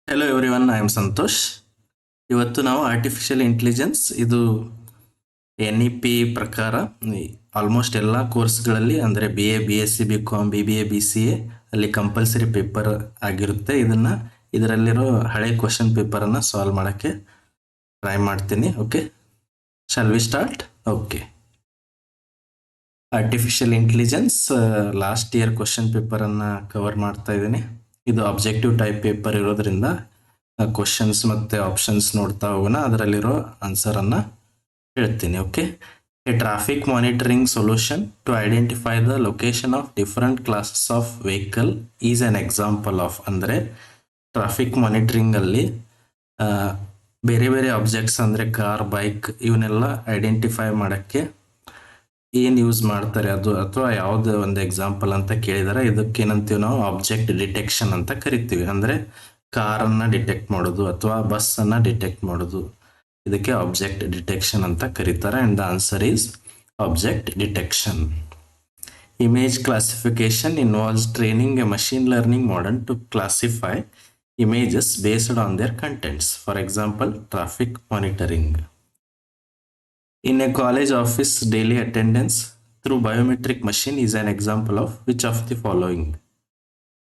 Hello everyone, I am Santosh. ಇವತ್ತು ನಾವು artificial intelligence ಇದು NEP ಪ್ರಕಾರ ಆಲ್ಮೋಸ್ಟ್ ಎಲ್ಲ ಕೋರ್ಸ್ಗಳಲ್ಲಿ ಅಂದರೆ BA BSc BCom BBA BCA ಅಲ್ಲಿ ಕಂಪಲ್ಸರಿ ಪೇಪರ್ ಆಗಿರುತ್ತೆ. ಇದರಲ್ಲಿರೋ ಹಳೆ ಕ್ವಶನ್ ಪೇಪರನ್ನು ಸಾಲ್ವ್ ಮಾಡೋಕ್ಕೆ ಟ್ರೈ ಮಾಡ್ತೀನಿ. Okay, shall we start? Okay, artificial intelligence last year question ಪೇಪರನ್ನು ಕವರ್ ಮಾಡ್ತಾ ಇದ್ದೀನಿ. ಇದು ಅಬ್ಜೆಕ್ಟಿವ್ ಟೈಪ್ ಪೇಪರ್ ಇರೋದ್ರಿಂದ ಕ್ವಶನ್ಸ್ ಮತ್ತು ಆಪ್ಷನ್ಸ್ ನೋಡ್ತಾ ಹೋಗೋಣ, ಅದರಲ್ಲಿರೋ ಆನ್ಸರನ್ನು ಹೇಳ್ತೀನಿ. Okay, a traffic monitoring solution to identify the location of different classes of vehicle is an example of. ಅಂದರೆ ಟ್ರಾಫಿಕ್ ಮಾನಿಟರಿಂಗಲ್ಲಿ ಬೇರೆ ಬೇರೆ ಆಬ್ಜೆಕ್ಟ್ಸ್ ಅಂದರೆ ಕಾರ್, ಬೈಕ್ ಇವನ್ನೆಲ್ಲ ಐಡೆಂಟಿಫೈ ಮಾಡೋಕ್ಕೆ ಏನು ಯೂಸ್ ಮಾಡ್ತಾರೆ ಅದು, ಅಥವಾ ಯಾವುದೇ ಒಂದು ಎಕ್ಸಾಂಪಲ್ ಅಂತ ಕೇಳಿದರೆ ಇದಕ್ಕೇನಂತೀವಿ ನಾವು ಆಬ್ಜೆಕ್ಟ್ ಡಿಟೆಕ್ಷನ್ ಅಂತ ಕರಿತೀವಿ. ಅಂದರೆ ಕಾರನ್ನು ಡಿಟೆಕ್ಟ್ ಮಾಡೋದು ಅಥವಾ ಬಸ್ಸನ್ನು ಡಿಟೆಕ್ಟ್ ಮಾಡೋದು, ಇದಕ್ಕೆ ಆಬ್ಜೆಕ್ಟ್ ಡಿಟೆಕ್ಷನ್ ಅಂತ ಕರೀತಾರೆ. And the answer is object detection. Image classification involves training a machine learning model to classify images based on their contents. For example, traffic monitoring. In a college office, daily attendance through biometric machine is an example of which of the following?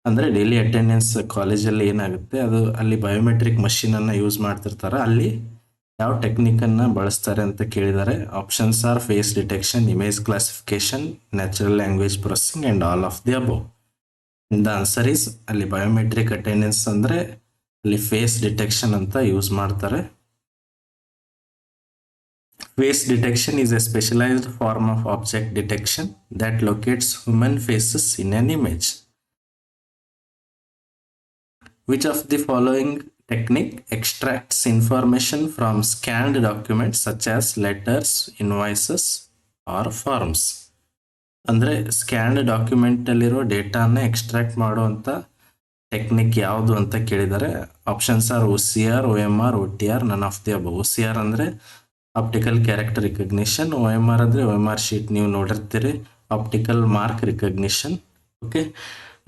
ಅಂದರೆ daily attendance ಕಾಲೇಜಲ್ಲಿ ಏನಾಗುತ್ತೆ, ಅದು ಅಲ್ಲಿ biometric ಮಷೀನನ್ನು use ಮಾಡ್ತಿರ್ತಾರೆ. ಅಲ್ಲಿ ಯಾವ ಟೆಕ್ನಿಕನ್ನು ಬಳಸ್ತಾರೆ ಅಂತ ಕೇಳಿದ್ದಾರೆ. Options are face detection, image classification, natural language processing and all of the above. The answer is ಅಲ್ಲಿ ಬಯೋಮೆಟ್ರಿಕ್ ಅಟೆಂಡೆನ್ಸ್ ಅಂದರೆ ಅಲ್ಲಿ ಫೇಸ್ ಡಿಟೆಕ್ಷನ್ ಅಂತ ಯೂಸ್ ಮಾಡ್ತಾರೆ. Face detection is a specialised form of object detection that locates human faces in an image. Which of the following technique extracts information from scanned documents such as letters, invoices or forms? ಅಂದರೆ scanned ಡಾಕ್ಯುಮೆಂಟಲ್ಲಿರೋ ಡೇಟಾನ extract ಮಾಡುವಂಥ technique ಯಾವುದು ಅಂತ ಕೇಳಿದ್ದಾರೆ. Options are OCR, OMR, OTR, none of the above. OCR ಅಂದರೆ optical character recognition, OMR ಅಂದರೆ OMR sheet ನೀವು ನೋಡಿರ್ತೀರಿ, optical mark recognition. Okay,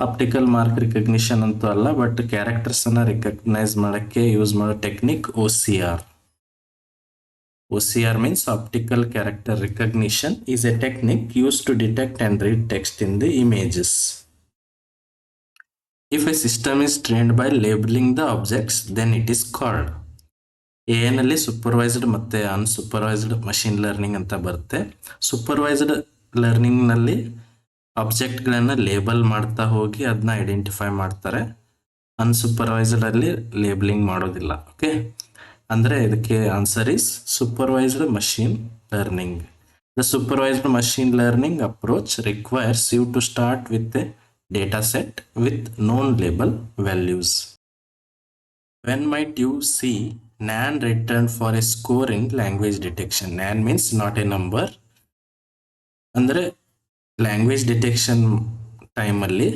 optical mark recognition ಅಂತೂ ಅಲ್ಲ, ಬಟ್ ಕ್ಯಾರೆಕ್ಟರ್ಸನ್ನು ರಿಕಗ್ನೈಸ್ ಮಾಡೋಕ್ಕೆ ಯೂಸ್ ಮಾಡೋ technique OCR. OCR means optical character recognition is a technique used to detect and read text in the images. If a system is trained by labeling the objects, then it is called. ನಲ್ಲಿ supervised ಮತ್ತು unsupervised machine learning ಅಂತ ಬರುತ್ತೆ. Supervised ಲರ್ನಿಂಗ್ನಲ್ಲಿ ಆಬ್ಜೆಕ್ಟ್ಗಳನ್ನು label ಮಾಡ್ತಾ ಹೋಗಿ ಅದನ್ನ identify ಮಾಡ್ತಾರೆ. ಅನ್ಸೂಪರ್ವೈಸ್ಡಲ್ಲಿ labelling ಮಾಡೋದಿಲ್ಲ. Okay, ಅಂದರೆ ಇದಕ್ಕೆ answer is supervised machine learning. The supervised machine learning approach requires you to start with a data set with known label values. When might you see NaN return for a score in language detection? NaN means not a number. ಅಂದರೆ language detection ಟೈಮಲ್ಲಿ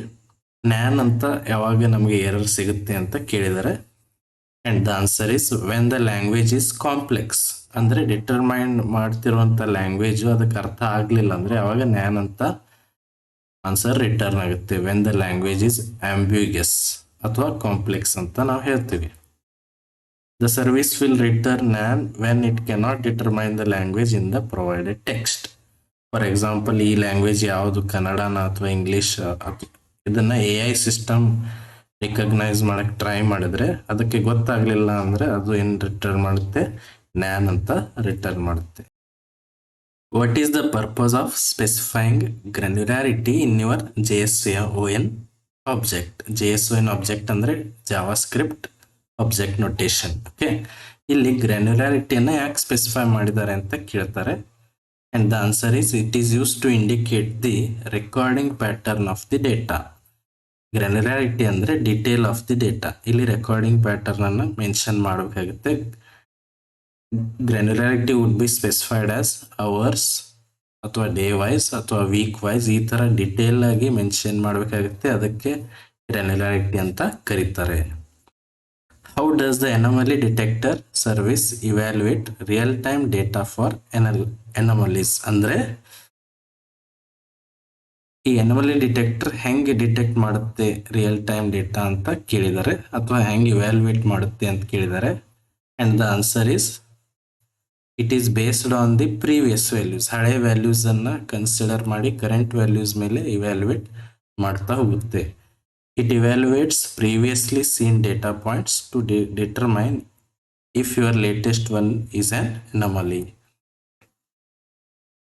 NaN ಅಂತ ಯಾವಾಗ ನಮಗೆ error ಸಿಗುತ್ತೆ ಅಂತ ಕೇಳಿದರೆ. And the answer is when the language is complex. ಅಂದರೆ determine ಮಾಡ್ತಿರುವಂಥ ಲ್ಯಾಂಗ್ವೇಜು ಅದಕ್ಕೆ ಅರ್ಥ ಆಗಲಿಲ್ಲ ಅಂದರೆ ಅವಾಗ NaN ಅಂತ ಆನ್ಸರ್ ರಿಟರ್ನ್ ಆಗುತ್ತೆ. ವೆನ್ ದ ಲ್ಯಾಂಗ್ವೇಜ್ ಈಸ್ ಆಂಬ್ಯೂಗಸ್ ಅಥವಾ ಕಾಂಪ್ಲೆಕ್ಸ್ ಅಂತ ನಾವು ಹೇಳ್ತೀವಿ. The service will return NaN when it cannot determine the language in the provided text. For example, ಈ ಲ್ಯಾಂಗ್ವೇಜ್ ಯಾವುದು, ಕನ್ನಡನ ಅಥವಾ ಇಂಗ್ಲೀಷ್, ಇದನ್ನು AI ಸಿಸ್ಟಮ್ ರಿಕಗ್ನೈಸ್ ಮಾಡೋಕ್ಕೆ ಟ್ರೈ ಮಾಡಿದ್ರೆ ಅದಕ್ಕೆ ಗೊತ್ತಾಗಲಿಲ್ಲ ಅಂದರೆ ಅದು ಏನು ರಿಟರ್ನ್ ಮಾಡುತ್ತೆ? NaN ಅಂತ ರಿಟರ್ನ್ ಮಾಡುತ್ತೆ. What is the purpose of specifying granularity in your JSON object? JSON object ಅಂದರೆ ಜಾವಾಸ್ಕ್ರಿಪ್ಟ್ ಆಬ್ಜೆಕ್ಟ್ ನೊಟೇಷನ್. ಓಕೆ, ಇಲ್ಲಿ ಗ್ರ್ಯಾನ್ಯುಲಾರಿಟಿಯನ್ನು ಯಾಕೆ ಸ್ಪೆಸಿಫೈ ಮಾಡಿದ್ದಾರೆ ಅಂತ ಕೇಳ್ತಾರೆ. And the answer is it is use to indicate the recording pattern of the data. Granularity ಅಂದರೆ detail of the data. ಇಲ್ಲಿ recording ಪ್ಯಾಟರ್ನನ್ನು ಮೆನ್ಷನ್ ಮಾಡಬೇಕಾಗುತ್ತೆ. Granularity would be specified as hours ಅಥವಾ ಡೇ ವೈಸ್ ಅಥವಾ week wise, ಈ ಥರ detail ಆಗಿ mention ಮಾಡಬೇಕಾಗುತ್ತೆ. ಅದಕ್ಕೆ ಗ್ರ್ಯಾನ್ಯುಲಾರಿಟಿ ಅಂತ ಕರೀತಾರೆ. How does the anomaly detector service evaluate real time data for anomalies? ಅಂದರೆ ಈ ಅನಾಮಲಿ ಡಿಟೆಕ್ಟರ್ ಹೆಂಗೆ ಡಿಟೆಕ್ಟ್ ಮಾಡುತ್ತೆ ರಿಯಲ್ ಟೈಮ್ ಡೇಟಾ ಅಂತ ಕೇಳಿದ್ದಾರೆ, ಅಥವಾ ಹೆಂಗೆ ಇವ್ಯಾಲ್ಯೂಯೇಟ್ ಮಾಡುತ್ತೆ ಅಂತ ಕೇಳಿದ್ದಾರೆ. And the answer is it is based on the previous values. ಹಳೆ ವ್ಯಾಲ್ಯೂಸ್ ಅನ್ನ ಕನ್ಸಿಡರ್ ಮಾಡಿ ಕರೆಂಟ್ ವ್ಯಾಲ್ಯೂಸ್ ಮೇಲೆ ಇವ್ಯಾಲ್ಯೂಯೇಟ್ ಮಾಡ್ತಾ ಹೋಗುತ್ತೆ. It evaluates previously seen data points to determine if your latest one is an anomaly.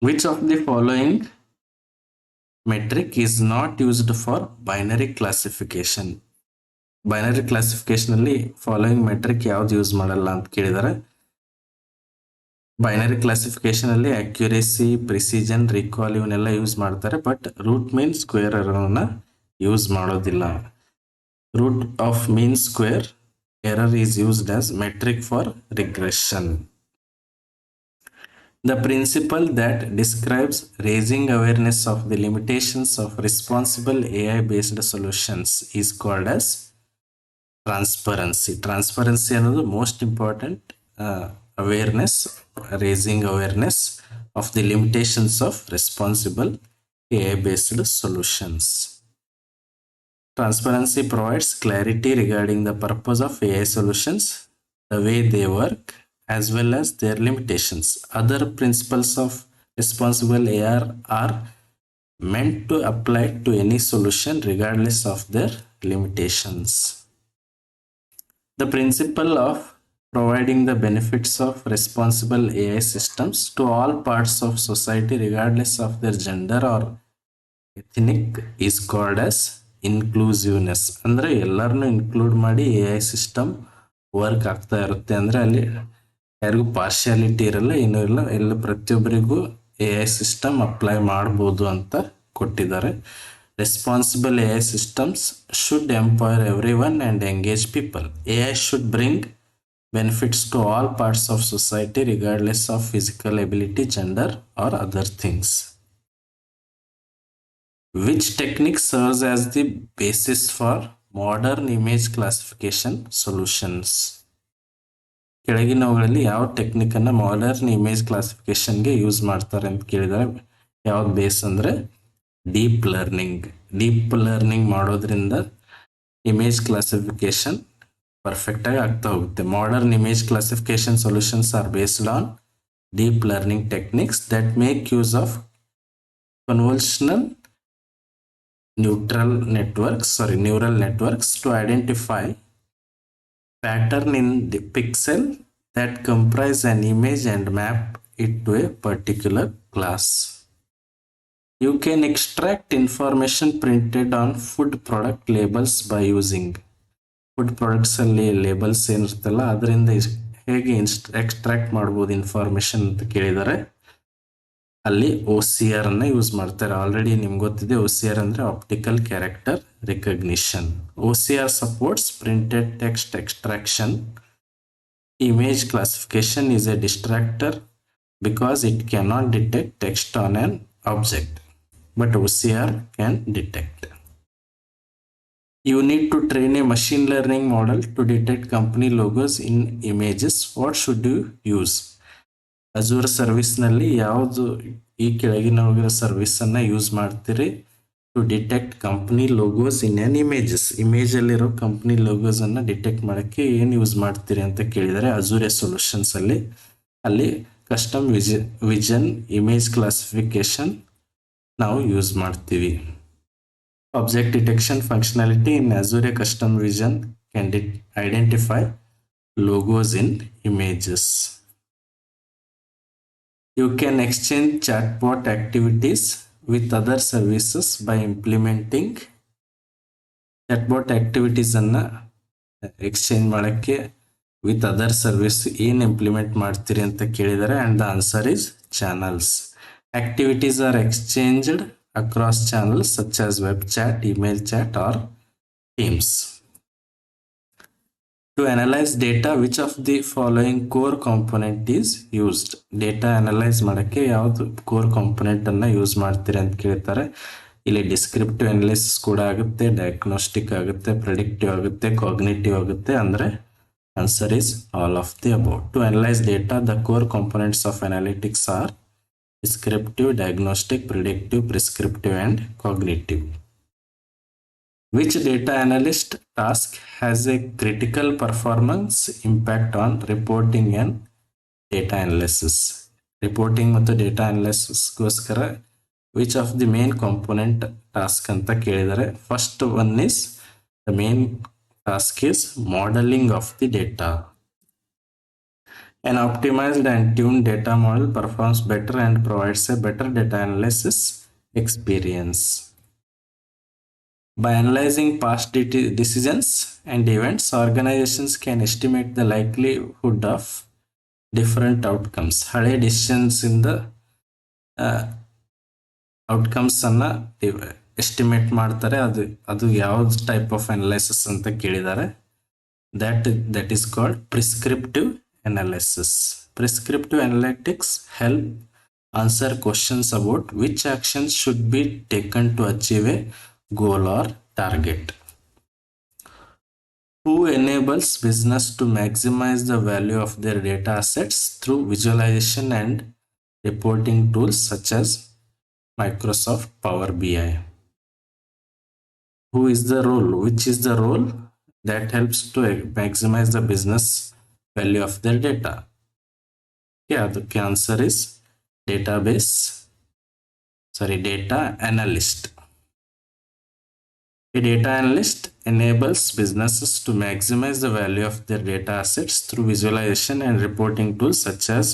Which of the following metric is not used for binary classification? Binary classification ಅಲ್ಲಿ following metric ಯಾವ್ದು use ಮಾಡಲ್ಲ ಅಂತ ಕೇಳಿದ್ದಾರೆ. Binary classification ಅಲ್ಲಿ accuracy, precision, recall ಇವನ್ನೆಲ್ಲ use ಮಾಡ್ತಾರೆ, but root mean square ಎರರ್ನ use ಮಾಡೋದಿಲ್ಲ. Root of mean square error is used as metric for regression. The principle that describes raising awareness of the limitations of responsible AI based solutions is called as transparency. Transparency is the most important awareness, raising awareness of the limitations of responsible AI based solutions. Transparency provides clarity regarding the purpose of AI solutions, the way they work, as well as their limitations. Other principles of responsible AI are meant to apply to any solution regardless of their limitations. The principle of providing the benefits of responsible AI systems to all parts of society regardless of their gender or ethnic is called as inclusiveness. ಅಂದರೆ ಎಲ್ಲರನ್ನೂ include ಮಾಡಿ A I system work ಆಗ್ತಾ ಇರುತ್ತೆ. ಅಂದರೆ ಅಲ್ಲಿ ಯಾರಿಗೂ partiality ಇರಲ್ಲ, ಏನೂ ಇಲ್ಲ, ಎಲ್ಲ ಪ್ರತಿಯೊಬ್ಬರಿಗೂ ಎ ಐ ಸಿಸ್ಟಮ್ ಅಪ್ಲೈ ಮಾಡ್ಬೋದು ಅಂತ ಕೊಟ್ಟಿದ್ದಾರೆ. Responsible A I systems should empower every one and engage people. A I should bring benefits to all parts of society regardless of physical ability, gender or other things. Which technique serves as the basis for modern image classification solutions? ಕೆಳಗಿನವುಗಳಲ್ಲಿ ಯಾವ technique ಅನ್ನ modern image ಕ್ಲಾಸಿಫಿಕೇಶನ್ಗೆ use ಮಾಡ್ತಾರೆ ಅಂತ ಕೇಳಿದರೆ, ಯಾವ್ದು base ಅಂದರೆ deep learning. Deep learning ಮಾಡೋದ್ರಿಂದ image classification perfect ಆಗಿ ಆಗ್ತಾ ಹೋಗುತ್ತೆ. Modern image classification solutions are based on deep learning techniques that make use of convolutional neural networks to identify pattern in the pixel that comprise an image and map it to a particular class. You can extract information printed on food product labels by using food products ಅಲ್ಲಿ labels ಏನಿರ್ತಲ್ಲ ಅದರಿಂದ ಹೇಗೆ extract ಮಾಡ್ಬೋದು information ಅಂತ ಕೇಳಿದ್ದಾರೆ. ಅಲ್ಲಿ OCR ಅನ್ನ use ಮಾಡ್ತಾರೆ. Already ನಿಮ್ಗೆ ಗೊತ್ತಿದೆ, OCR ಅಂದ್ರೆ optical character recognition. OCR supports printed text extraction. Image classification is a distractor because it cannot detect text on an object, but OCR can detect. You need to train a machine learning model to detect company logos in images. What should you use? Azure ಸರ್ವಿಸ್ನಲ್ಲಿ ಯಾವುದು ಈ ಕೆಳಗಿನ service ಅನ್ನ use ಮಾಡ್ತೀರಿ to detect company logos in on images? Image ಅಲ್ಲಿರೋ company logos ಅನ್ನ detect ಮಾಡಕ್ಕೆ ಏನು ಯೂಸ್ ಮಾಡ್ತೀರಿ ಅಂತ ಕೇಳಿದರೆ, ಅಜೂರ್ ಸೊಲ್ಯೂಷನ್ಸ್ ಅಲ್ಲಿ ಕಸ್ಟಮ್ ವಿಷನ್ ಇಮೇಜ್ ಕ್ಲಾಸಿಫಿಕೇಶನ್ ನಾವು ಯೂಸ್ ಮಾಡ್ತೀವಿ. Object detection functionality in Azure custom vision can identify logos in images. You can exchange chatbot activities with other services by implementing chatbot activities ಅನ್ನ exchange ಮಾಡಕ್ಕೆ with other service ಏನು implement ಮಾಡ್ತೀರಿ ಅಂತ ಕೇಳಿದ್ದಾರೆ. And the answer is channels. Activities are exchanged across channels such as web chat, email chat or Teams. To analyze data, which of the following core component is used? Data analyze ಮಾಡಕ್ಕೆ ಯಾವುದು core component ಅನ್ನ use ಮಾಡ್ತೀರಿ ಅಂತ ಕೇಳ್ತಾರೆ. ಇಲ್ಲಿ descriptive analysis ಕೂಡ ಆಗುತ್ತೆ, diagnostic ಆಗುತ್ತೆ, ಪ್ರೆಡಿಕ್ಟಿವ್ ಆಗುತ್ತೆ, ಕಾಗ್ನಿಟಿವ್ ಆಗುತ್ತೆ. ಅಂದ್ರೆ answer is all of the above. To analyze data, the core components of analytics are descriptive, diagnostic, predictive, prescriptive, and cognitive. Which data analyst task has a critical performance impact on reporting and data analysis? Reporting ಮತ್ತು data analysis ಗೋಸ್ಕರ which of the main component task ಅಂತ ಕೇಳಿದರೆ, first one is the main task is modeling of the data. An optimized and tuned data model performs better and provides a better data analysis experience. By analyzing past decisions and events, organizations can estimate the likelihood of different outcomes. ಹಳೆ decisions ಇಂದ outcomes ಅನ್ನ estimate ಮಾಡ್ತಾರೆ. ಅದು ಯಾವ್ದು type of analysis ಅಂತ ಕೇಳಿದ್ದಾರೆ. that is called prescriptive analysis. Prescriptive analytics help answer questions about which actions should be taken to achieve a goal or target. Who enables business to maximize the value of their data assets through visualization and reporting tools such as Microsoft Power BI? Who is the role? Which is the role that helps to maximize the business value of their data? Yeah, the answer is data analyst. A data analyst enables businesses to maximize the value of their data assets through visualization and reporting tools such as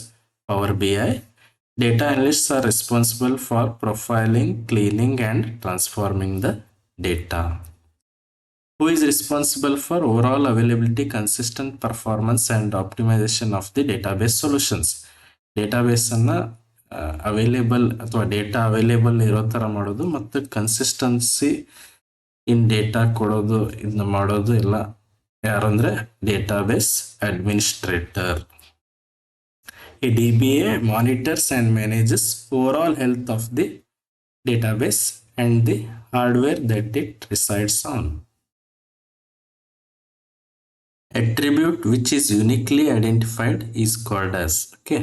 Power BI. Data analysts are responsible for profiling, cleaning, and transforming the data. Who is responsible for overall availability, consistent performance, and optimization of the database solutions? Database ಅನ್ನ available ಅಥವಾ data available ಇರೋ ಥರ ಮಾಡೋದು ಮತ್ತು consistency in data ಕೊಡೋದು ಇದನ್ನ ಮಾಡೋದು ಎಲ್ಲ ಯಾರಂದ್ರೆ database administrator. A DBA monitors and manages overall health of the database and the hardware that it resides on. Attribute which is uniquely identified is called as. Okay,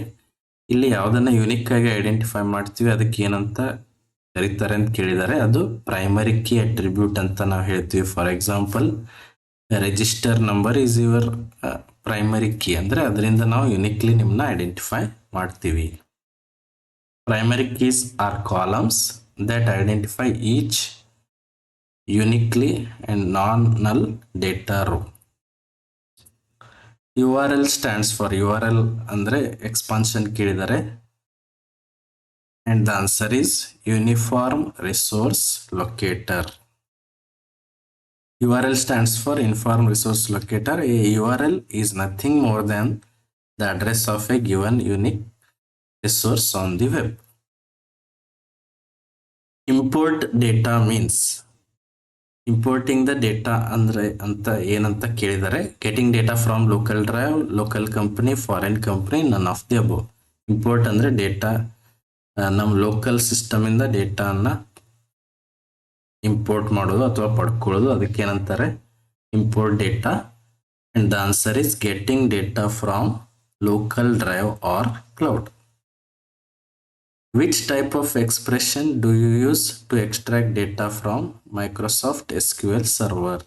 ಇಲ್ಲಿ ಯಾವುದನ್ನ unique ಆಗಿ identify ಮಾಡ್ತೀವಿ ಅದಕ್ಕೆ ಏನಂತ ಕರೀತಾರೆ ಅಂತ ಕೇಳಿದ್ದಾರೆ. ಅದು ಪ್ರೈಮರಿ ಕೀ ಅಟ್ರಿಬ್ಯೂಟ್ ಅಂತ ನಾವು ಹೇಳ್ತೀವಿ. For example, register number is your primary key, ಅಂದ್ರೆ ಅದರಿಂದ ನಾವು ಯುನಿಕ್ಲಿ ನಿಮ್ಮನ್ನ ಐಡೆಂಟಿಫೈ ಮಾಡ್ತೀವಿ. Primary keys are columns that identify each uniquely and non-null data row. URL stands for, URL ಅಂದ್ರೆ ಎಕ್ಸ್ಪಾನ್ಷನ್ ಕೇಳಿದರೆ, and the answer is Uniform Resource Locator. URL stands for Uniform Resource Locator. A URL is nothing more than the address of a given unique resource on the web. Import data means, importing the data ಅಂದ್ರೆ ಅಂತ ಏನಂತ ಕೇಳಿದರೆ, getting data from local drive, local company, foreign company, none of the above. Import ಅಂದ್ರೆ data ನಮ್ಮ local system ಇಂದ ಡೇಟಾನ import ಮಾಡೋದು ಅಥವಾ ಪಡ್ಕೊಳ್ಳೋದು, ಅದಕ್ಕೆ ಏನಂತಾರೆ import data. And the answer is getting data from local drive or cloud. Which type of expression do you use to extract data from Microsoft SQL Server?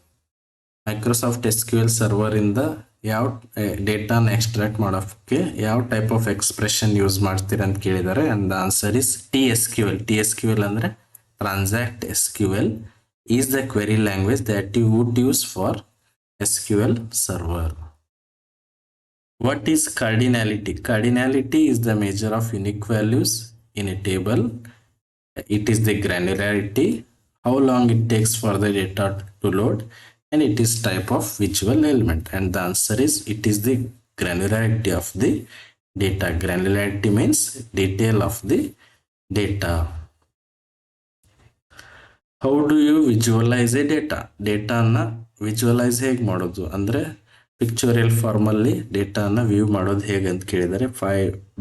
Microsoft SQL Server ಇಂದ ಯಾವ ಡೇಟಾನ extract ಮಾಡೋಕ್ಕೆ ಯಾವ type of expression use ಮಾಡ್ತೀರಾ ಅಂತ ಕೇಳಿದ್ದಾರೆ. And the answer is TSQL. TSQL ಅಂದ್ರೆ transact SQL is the query language that you would use for SQL Server. What is cardinality? Cardinality is the measure of unique values in a table. It is the granularity, how long it takes for the data to load, and it is type of visual element. And the answer is it is the granularity of the data. Granularity means detail of the data. How do you visualize a data? ಡೇಟಾನ visualise ಹೇಗೆ ಮಾಡೋದು ಅಂದ್ರೆ pictorial ಫಾರ್ಮಲ್ಲಿ ಡೇಟಾನ view ಮಾಡೋದು ಹೇಗೆ ಅಂತ ಕೇಳಿದರೆ,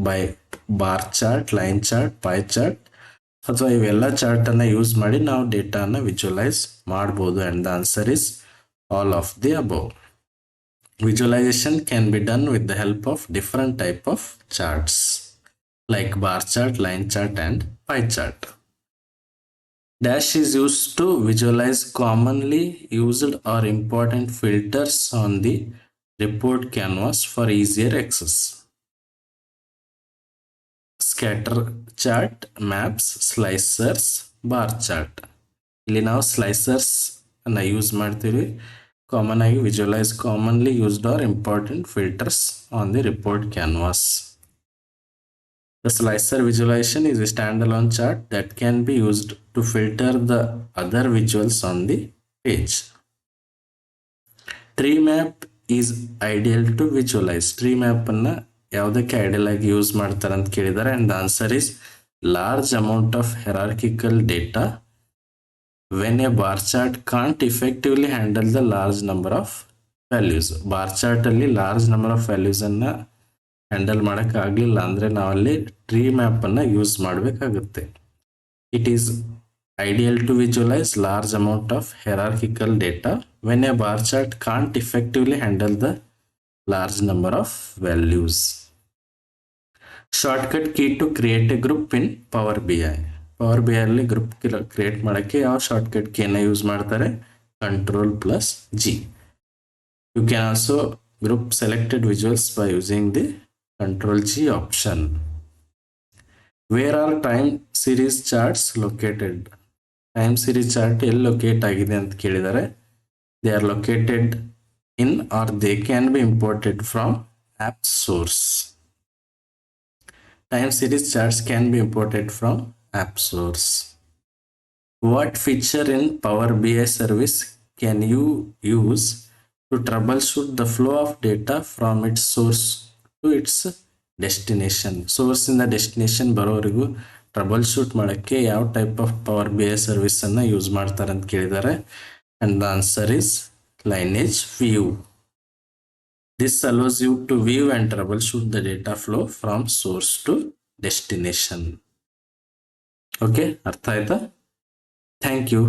by bar chart, line chart, pi chart ಅಥವಾ ಇವೆಲ್ಲ ಚಾರ್ಟನ್ನು ಯೂಸ್ ಮಾಡಿ ನಾವು ಡೇಟಾನ ವಿಜುವಲೈಸ್ ಮಾಡ್ಬೋದು. And the answer is all of the above. Visualization can be done with the help of different type of charts like bar chart, line chart, and pie chart. Dash is used to visualize commonly used or important filters on the report canvas for easier access. Scatter chart, maps, slicers, bar chart. ಇಲ್ಲಿ ನಾವು ಸ್ಲೈಸರ್ಸ್ ಅನ್ನ use ಮಾಡ್ತೀವಿ common ಆಗಿ visualise commonly used are important filters on the report canvas. The slicer visualization is a standalone chart that can be used to filter the other visuals on the page. Tree map is ideal to visualize. Tree map ಅನ್ನ ಯಾವುದಕ್ಕೆ ideal ಆಗಿ use ಮಾಡ್ತಾರೆ ಅಂತ ಕೇಳಿದ್ದಾರೆ, and the answer is large amount of hierarchical data when a bar chart can't effectively handle the large number of values. Bar chart ಅಲ್ಲಿ large number of values ಅನ್ನ handle ಮಾಡಕ್ ಆಗ್ಲಿಲ್ಲ ಅಂದ್ರೆ ನಾವಲ್ಲಿ ಟ್ರೀ ಮ್ಯಾಪ್ ಅನ್ನ ಯೂಸ್ ಮಾಡಬೇಕಾಗುತ್ತೆ. It is ideal to visualise large amount of hierarchical data when a bar chart can't effectively handle the large number of values. Shortcut key to create a group in Power B I. Power B I ಅಲ್ಲಿ group create ಮಾಡಕ್ಕೆ ಯಾವ shortcut ಕೀನ use ಮಾಡ್ತಾರೆ? Ctrl+G. You can also group selected visuals by using the Ctrl+G option. Where are time series charts located? Time series chart ಎಲ್ಲಿ locate ಆಗಿದೆ ಅಂತ ಕೇಳಿದರೆ, they are located in or they can be imported from app source. Time series charts can be imported from app source. What feature in Power BI service can you use to troubleshoot the flow of data from its source to its destination? Source ಇಂದ destination ಬರೋವರೆಗೂ troubleshoot ಮಾಡೋಕ್ಕೆ ಯಾವ type of power B I service ಅನ್ನ use ಮಾಡ್ತಾರೆ ಅಂತ ಕೇಳಿದ್ದಾರೆ, and the answer is lineage view. This allows you to view and troubleshoot the data flow from source to destination. Okay, ಅರ್ಥ ಆಯ್ತಾ? Thank you.